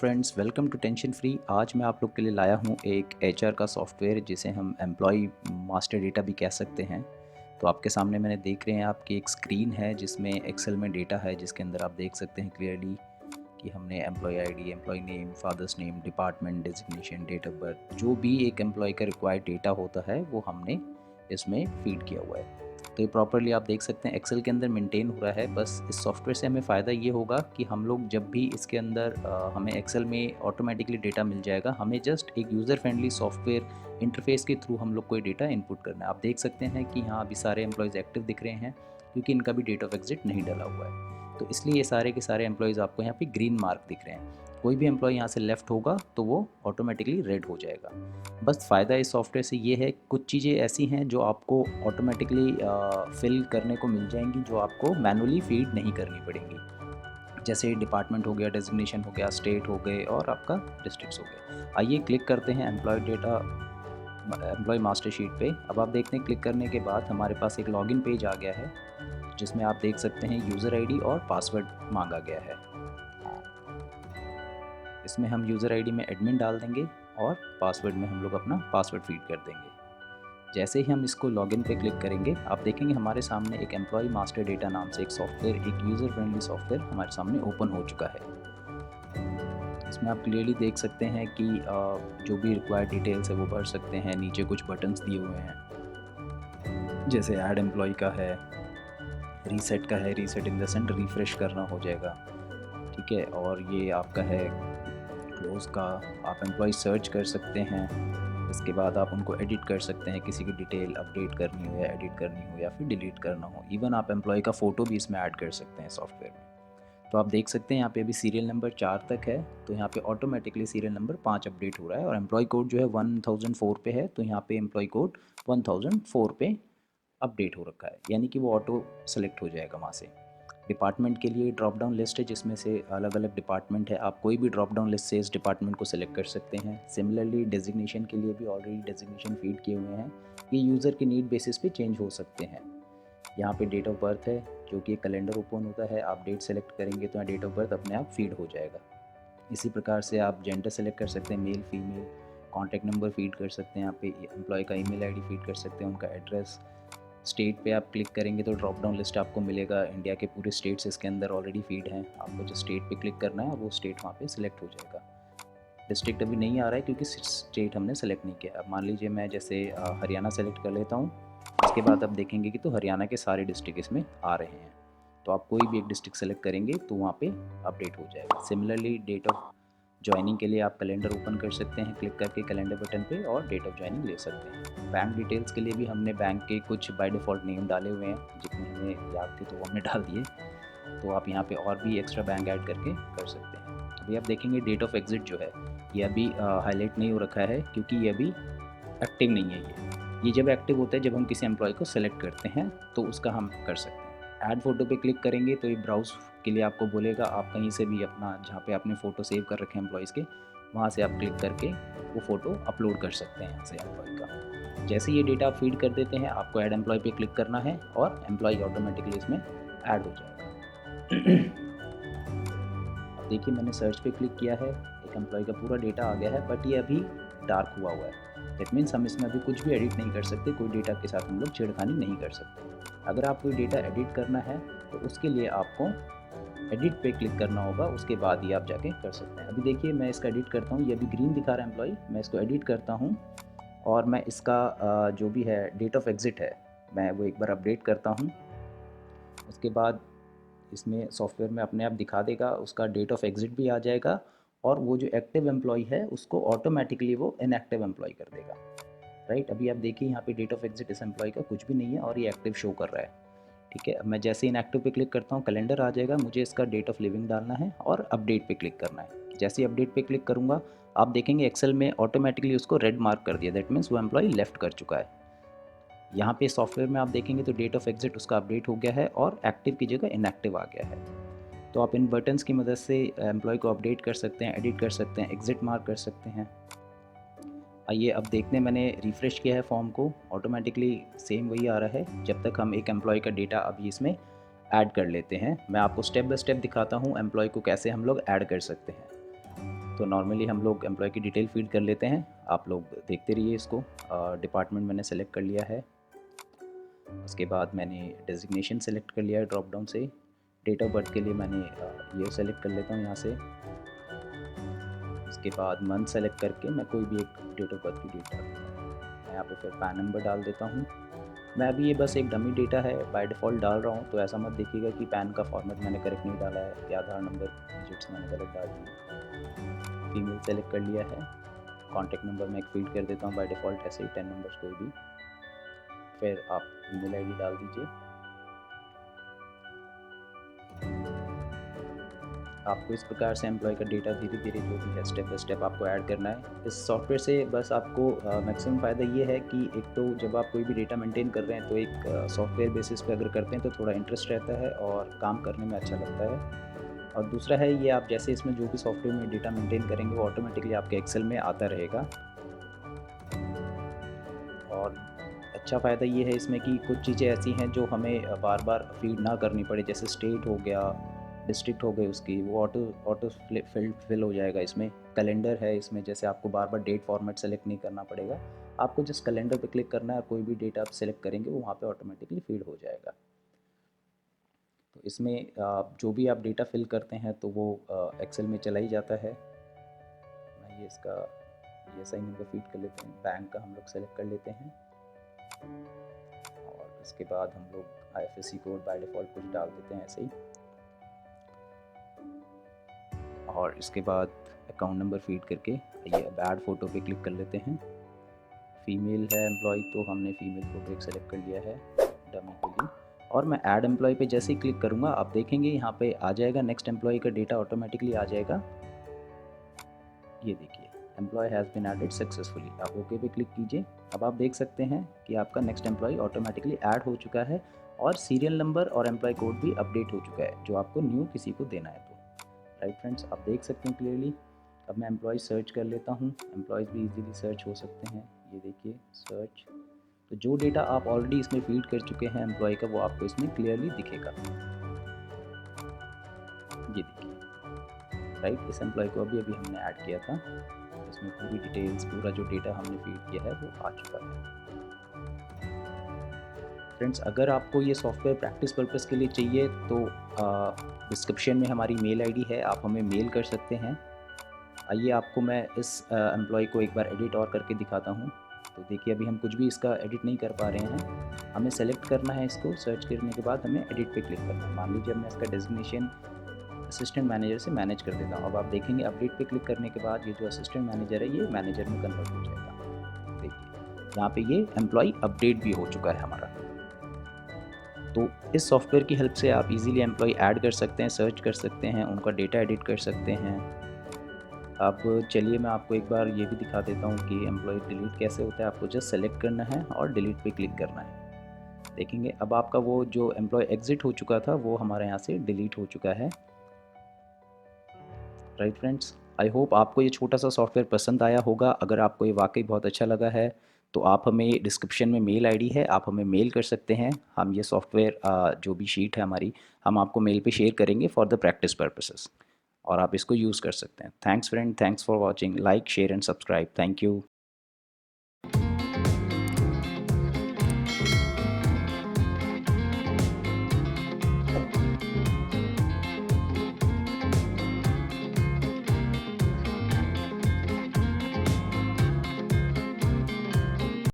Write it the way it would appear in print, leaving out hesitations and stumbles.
Friends, welcome to tension free. आज मैं आप लोग के लिए लाया हूँ एक एचआर का सॉफ्टवेयर जिसे हम एम्प्लॉय मास्टर डेटा भी कह सकते हैं। तो आपके सामने मैंने देख रहे हैं आपकी एक स्क्रीन है जिसमें एक्सेल में डेटा है, जिसके अंदर आप देख सकते हैं क्लियरली कि हमने employ ID, employ name, father's name, department designation, date of birth, जो भी एक एम्प्लॉय का रिक्वायर्ड डेटा होता है वो हमने इसमें फीड किया हुआ है। तो ये प्रॉपर्ली आप देख सकते हैं एक्सेल के अंदर मेंटेन हो रहा है। बस इस सॉफ्टवेयर से हमें फ़ायदा ये होगा कि हम लोग जब भी इसके अंदर हमें एक्सेल में ऑटोमेटिकली डेटा मिल जाएगा। हमें जस्ट एक यूज़र फ्रेंडली सॉफ्टवेयर इंटरफेस के थ्रू हम लोग कोई डेटा इनपुट करना है। आप देख सकते हैं कि यहाँ अभी सारे एम्प्लॉयज़ एक्टिव दिख रहे हैं क्योंकि इनका भी डेट ऑफ एग्जिट नहीं डला हुआ है। तो इसलिए ये सारे के सारे एम्प्लॉयज़ आपको यहाँ पे ग्रीन मार्क दिख रहे हैं। कोई भी एम्प्लॉय यहाँ से लेफ़्ट होगा तो वो ऑटोमेटिकली रेड हो जाएगा। बस फ़ायदा इस सॉफ्टवेयर से ये है, कुछ चीज़ें ऐसी हैं जो आपको ऑटोमेटिकली फिल करने को मिल जाएंगी, जो आपको मैनुअली फीड नहीं करनी पड़ेंगी। जैसे डिपार्टमेंट हो गया, डेजिग्नेशन हो गया, स्टेट हो गए और आपका डिस्ट्रिक्ट्स हो गए। आइए क्लिक करते हैं employ data, employ master sheet पे। अब आप देखते हैं क्लिक करने के बाद हमारे पास एक लॉगिन पेज आ गया है जिसमें आप देख सकते हैं यूज़र आईडी और पासवर्ड मांगा गया है। इसमें हम यूज़र आईडी में एडमिन डाल देंगे और पासवर्ड में हम लोग अपना पासवर्ड फीड कर देंगे। जैसे ही हम इसको लॉगिन पे क्लिक करेंगे, आप देखेंगे हमारे सामने एक एम्प्लॉय मास्टर डेटा नाम से एक सॉफ्टवेयर, एक यूज़र फ्रेंडली सॉफ्टवेयर हमारे सामने ओपन हो चुका है। इसमें आप क्लियरली देख सकते हैं कि जो भी रिक्वायर्ड डिटेल्स है वो भर सकते हैं। नीचे कुछ बटन्स दिए हुए हैं, जैसे ऐड एम्प्लॉय का है, रीसेट का है, reset in the sense refresh करना हो जाएगा, ठीक है। और ये आपका है क्लोज का, आप एम्प्लॉय सर्च कर सकते हैं। इसके बाद आप उनको एडिट कर सकते हैं, किसी की डिटेल अपडेट करनी हो या एडिट करनी हो या फिर डिलीट करना हो। इवन आप एम्प्लॉय का फ़ोटो भी इसमें ऐड कर सकते हैं सॉफ्टवेयर में। तो आप देख सकते हैं यहाँ पे अभी सीरियल नंबर 4 तक है, तो यहाँ पे ऑटोमेटिकली सीरियल नंबर 5 अपडेट हो रहा है। और एम्प्लॉय कोड जो है 1004 पे है, तो यहाँ पे एम्प्लॉय कोड 1004 पे अपडेट हो रखा है, यानी कि वो ऑटो सेलेक्ट हो जाएगा वहाँ से। डिपार्टमेंट के लिए ड्रॉप डाउन लिस्ट है जिसमें से अलग अलग डिपार्टमेंट है, आप कोई भी ड्रॉप डाउन लिस्ट से इस डिपार्टमेंट को सिलेक्ट कर सकते हैं। सिमिलरली डेजिग्नेशन के लिए भी ऑलरेडी डेजिग्नेशन फीड किए हुए हैं, ये यूज़र के नीड बेसिस पे चेंज हो सकते हैं। यहाँ पे डेट ऑफ बर्थ है, जो कि एक कैलेंडर ओपन होता है, आप डेट सेलेक्ट करेंगे तो यहाँ डेट ऑफ बर्थ अपने आप फीड हो जाएगा। इसी प्रकार से आप जेंडर सेलेक्ट कर सकते हैं, male female, contact number feed कर सकते हैं, यहाँ पे एम्प्लॉय का ईमेल आईडी फीड कर सकते हैं, उनका एड्रेस। स्टेट पे आप क्लिक करेंगे तो ड्रॉप डाउन लिस्ट आपको मिलेगा, इंडिया के पूरे स्टेट्स इसके अंदर ऑलरेडी फीड हैं। आपको जो स्टेट पे क्लिक करना है वो स्टेट वहाँ पे सिलेक्ट हो जाएगा। डिस्ट्रिक्ट अभी नहीं आ रहा है क्योंकि स्टेट हमने सेलेक्ट नहीं किया। अब मान लीजिए मैं जैसे हरियाणा सेलेक्ट कर लेता हूँ, इसके बाद आप देखेंगे कि तो हरियाणा के सारे डिस्ट्रिक्ट इसमें आ रहे हैं। तो आप कोई भी एक डिस्ट्रिक्ट सेलेक्ट करेंगे तो वहाँ पे अपडेट हो जाएगा। सिमिलरली डेट ऑफ ज्वाइनिंग के लिए आप कैलेंडर ओपन कर सकते हैं क्लिक करके कैलेंडर बटन पे और डेट ऑफ ज्वाइनिंग ले सकते हैं। बैंक डिटेल्स के लिए भी हमने बैंक के कुछ बाय डिफ़ॉल्ट नेम डाले हुए हैं, जितने हमें याद थे तो वो हमने डाल दिए। तो आप यहाँ पे और भी एक्स्ट्रा बैंक ऐड करके कर सकते हैं। अभी आप देखेंगे डेट ऑफ एग्जिट जो है ये अभी हाईलाइट नहीं हो रखा है क्योंकि ये अभी एक्टिव नहीं है। ये जब एक्टिव होता है, जब हम किसी एम्प्लॉय को सेलेक्ट करते हैं तो उसका हम कर सकते हैं। ऐड फ़ोटो पे क्लिक करेंगे तो ये ब्राउज़ के लिए आपको बोलेगा, आप कहीं से भी अपना जहाँ पे आपने फ़ोटो सेव कर रखे हैं एम्प्लॉयज़ के, वहाँ से आप क्लिक करके वो फ़ोटो अपलोड कर सकते हैं यहाँ से एम्प्लॉय का। जैसे ये डेटा आप फीड कर देते हैं, आपको ऐड एम्प्लॉय पे क्लिक करना है और एम्प्लॉय ऑटोमेटिकली इसमें ऐड हो जाएगा। अब देखिए मैंने सर्च पे क्लिक किया है, एक एम्प्लॉय का पूरा डेटा आ गया है, बट ये अभी डार्क हुआ है। दैट मीन्स हम इसमें अभी कुछ भी एडिट नहीं कर सकते, कोई डेटा के साथ हम लोग छेड़खानी नहीं कर सकते। अगर आप कोई डेटा एडिट करना है तो उसके लिए आपको एडिट पे क्लिक करना होगा, उसके बाद ही आप जाके कर सकते हैं। अभी देखिए मैं इसका एडिट करता हूँ, ये अभी ग्रीन दिखा रहा है एम्प्लॉय, मैं इसको एडिट करता हूँ और मैं इसका जो भी है डेट ऑफ एग्जिट है मैं वो एक बार अपडेट करता हूँ। उसके बाद इसमें सॉफ्टवेयर में अपने आप दिखा देगा, उसका डेट ऑफ एग्जिट भी आ जाएगा और वो जो एक्टिव एम्प्लॉय है उसको ऑटोमेटिकली वो इनएक्टिव एम्प्लॉय कर देगा। राइट, अभी आप देखिए यहाँ पे डेट ऑफ एग्जिट इस एम्प्लॉय का कुछ भी नहीं है और ये एक्टिव शो कर रहा है। ठीक है, अब मैं जैसे इनएक्टिव पे क्लिक करता हूँ कैलेंडर आ जाएगा, मुझे इसका डेट ऑफ लिविंग डालना है और अपडेट पे क्लिक करना है। जैसे ही अपडेट पे क्लिक करूँगा आप देखेंगे एक्सेल में ऑटोमेटिकली उसको रेड मार्क कर दिया, दैट मीन्स वो एम्प्लॉय लेफ्ट कर चुका है। यहाँ पे सॉफ्टवेयर में आप देखेंगे तो डेट ऑफ एग्जिट उसका अपडेट हो गया है और एक्टिव की जगह इनएक्टिव आ गया है। तो आप इन बटन्स की मदद से एम्प्लॉय को अपडेट कर सकते हैं, एडिट कर सकते हैं, एग्जिट मार्क कर सकते हैं। आइए अब देखते हैं, मैंने रिफ़्रेश किया है फॉर्म को, ऑटोमेटिकली सेम वही आ रहा है। जब तक हम एक एम्प्लॉय का डेटा अभी इसमें ऐड कर लेते हैं, मैं आपको स्टेप बाय स्टेप दिखाता हूँ एम्प्लॉय को कैसे हम लोग ऐड कर सकते हैं। तो नॉर्मली हम लोग एम्प्लॉय की डिटेल फीड कर लेते हैं, आप लोग देखते रहिए इसको। डिपार्टमेंट मैंने सेलेक्ट कर लिया है, उसके बाद मैंने डेजिग्नेशन सेलेक्ट कर लिया है ड्रॉप डाउन से। डेट ऑफ बर्थ के लिए मैंने ईयर सेलेक्ट कर लेता हूँ यहाँ से। उसके बाद मंथ सेलेक्ट करके मैं कोई भी एक डेट ऑफ बर्थ की डेट डाल देता हूँ। मैं यहाँ पे फिर पैन नंबर डाल देता हूँ। मैं अभी ये बस एक डमी डेटा है, बाय डिफ़ॉल्ट डाल रहा हूँ, तो ऐसा मत देखिएगा कि पैन का फॉर्मेट मैंने करेक्ट नहीं डाला है या आधार नंबर डिजिट्स मैंने गलत डाल दिए। फीमेल सेलेक्ट कर लिया है। कॉन्टैक्ट नंबर मैं एक फीड कर देता हूँ बाय डिफ़ॉल्ट ऐसे ही 10 नंबर्स कोई भी। फिर आप ईमेल आईडी डाल दीजिए। आपको इस प्रकार से एम्प्लॉय का डेटा धीरे धीरे जो भी है स्टेप बाय स्टेप आपको ऐड करना है। इस सॉफ्टवेयर से बस आपको मैक्सिमम फ़ायदा ये है कि एक तो जब आप कोई भी डेटा मेंटेन कर रहे हैं तो एक सॉफ्टवेयर बेसिस पे अगर करते हैं तो थोड़ा इंटरेस्ट रहता है और काम करने में अच्छा लगता है। और दूसरा है ये, आप जैसे इसमें जो भी सॉफ्टवेयर में डेटा मेंटेन करेंगे वो ऑटोमेटिकली आपके एक्सेल में आता रहेगा। और अच्छा फ़ायदा ये है इसमें कि कुछ चीज़ें ऐसी हैं जो हमें बार बार फीड ना करनी पड़े, जैसे स्टेट हो गया, डिस्ट्रिक्ट हो गई उसकी, वो ऑटो ऑटो फिल हो जाएगा इसमें। कैलेंडर है इसमें, जैसे आपको बार बार डेट फॉर्मेट सेलेक्ट नहीं करना पड़ेगा, आपको जस्ट कैलेंडर पे क्लिक करना है और कोई भी डेट आप सेलेक्ट करेंगे वो वहाँ पे ऑटोमेटिकली फीड हो जाएगा। तो इसमें जो भी आप डेटा फिल करते हैं तो वो एक्सेल में चला ही जाता है। मैं ये इसका ESI नंबर फीड कर लेते हैं, बैंक का हम लोग सेलेक्ट कर लेते हैं और उसके बाद हम लोग IFSC कोड बाय डिफ़ॉल्ट कुछ डाल देते हैं ऐसे ही। और इसके बाद अकाउंट नंबर फीड करके ये अब ऐड फ़ोटो पे क्लिक कर लेते हैं। फ़ीमेल है एम्प्लॉय तो हमने फ़ीमेल फ़ोटो एक सेलेक्ट कर लिया है डमी के लिए। और मैं ऐड एम्प्लॉय पे जैसे ही क्लिक करूँगा आप देखेंगे यहाँ पे आ जाएगा नेक्स्ट एम्प्लॉय का डेटा ऑटोमेटिकली आ जाएगा। ये देखिए employ has been added successfully, आप ओके पे क्लिक कीजिए। अब आप देख सकते हैं कि आपका नेक्स्ट एम्प्लॉय ऑटोमेटिकली ऐड हो चुका है और सीरियल नंबर और एम्प्लॉय कोड भी अपडेट हो चुका है जो आपको न्यू किसी को देना है तो। राइट फ्रेंड्स, आप देख सकते हैं क्लियरली। अब मैं एम्प्लॉय सर्च कर लेता हूँ, एम्प्लॉयज़ भी इजीली सर्च हो सकते हैं। ये देखिए सर्च, तो जो डेटा आप ऑलरेडी इसमें फीड कर चुके हैं एम्प्लॉय का वो आपको इसमें क्लियरली दिखेगा। ये देखिए राइट, इस एम्प्लॉय को अभी अभी हमने ऐड किया था, इसमें पूरी डिटेल्स, पूरा जो डेटा हमने फीड किया है वो आ चुका है। फ्रेंड्स, अगर आपको ये सॉफ्टवेयर प्रैक्टिस पर्पस के लिए चाहिए तो डिस्क्रिप्शन में हमारी मेल आईडी है, आप हमें मेल कर सकते हैं। आइए आपको मैं इस एम्प्लॉय को एक बार एडिट और करके दिखाता हूँ। तो देखिए अभी हम कुछ भी इसका एडिट नहीं कर पा रहे हैं, हमें सेलेक्ट करना है इसको, सर्च करने के बाद हमें एडिट पे क्लिक करना है। मान लीजिए अब मैं इसका डेजिग्नेशन असिस्टेंट मैनेजर से मैनेज कर देता हूँ। अब आप देखेंगे अपडेट पे क्लिक करने के बाद ये जो असिस्टेंट मैनेजर है ये मैनेजर में कन्वर्ट हो जाएगा। देखिए यहाँ पे ये एम्प्लॉय अपडेट भी हो चुका है हमारा। तो इस सॉफ्टवेयर की हेल्प से आप इजीली एम्प्लॉय ऐड कर सकते हैं, सर्च कर सकते हैं, उनका डेटा एडिट कर सकते हैं। अब चलिए मैं आपको एक बार ये भी दिखा देता हूँ कि एम्प्लॉय डिलीट कैसे होता है। आपको जस्ट सेलेक्ट करना है और डिलीट पे क्लिक करना है। देखेंगे अब आपका वो जो एम्प्लॉय एग्जिट हो चुका था वो हमारे यहाँ से डिलीट हो चुका है। राइट फ्रेंड्स, आई होप आपको ये छोटा सा सॉफ्टवेयर पसंद आया होगा। अगर आपको ये वाकई बहुत अच्छा लगा है तो आप हमें, डिस्क्रिप्शन में मेल आईडी है, आप हमें मेल कर सकते हैं। हम ये सॉफ्टवेयर जो भी शीट है हमारी, हम आपको मेल पे शेयर करेंगे फॉर द प्रैक्टिस पर्पसेस और आप इसको यूज़ कर सकते हैं। Thanks friend, thanks for watching, like share and subscribe. Thank you.